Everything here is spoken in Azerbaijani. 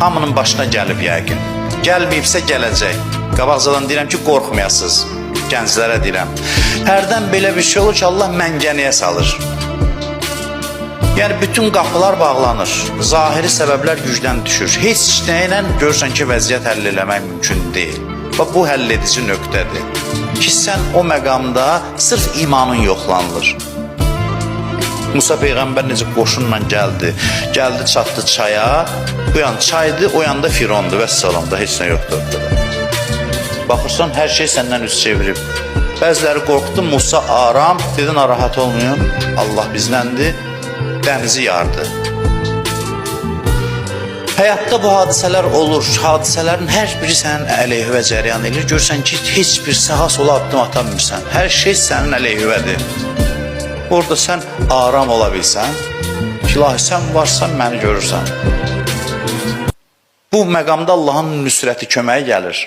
hamının başına gəlib yəqin. Gəlməyibsə gələcək. Qabaqcadan deyirəm ki, qorxmayasınız. Gənclərə deyirəm. Hərdən belə bir şey olur ki, Allah məngəniyə salır. Yəni, bütün qapılar bağlanır. Zahiri səbəblər gücdən düşür. Heç nəylə görürsən ki, vəziyyət həll eləmək mümkün deyil. Və bu həll edici nöqtədir. Ki, sən o məqamda sırf imanın yoxlanılır. Musa Peyğəmbər necə qoşunla gəldi, çatdı çaya, bu yan çaydı, o yanda Firondu və salamda heç nə yoxdur. Baxırsan, hər şey səndən üst çevirib. Bəziləri qorxdu, Musa aram, dedi, narahat olmayın, Allah bizləndir, dənizi yardı. Həyatda bu hadisələr olur, hadisələrin hər biri sənin əleyhivə cəryan edir, görsən ki, heç bir sağa sola addım atamırsan, hər şey sənin əleyhivədir. Orada sən aram ola bilsən, ilahi sən varsan, məni görürsən. Bu məqamda Allahın nüsrəti köməyi gəlir.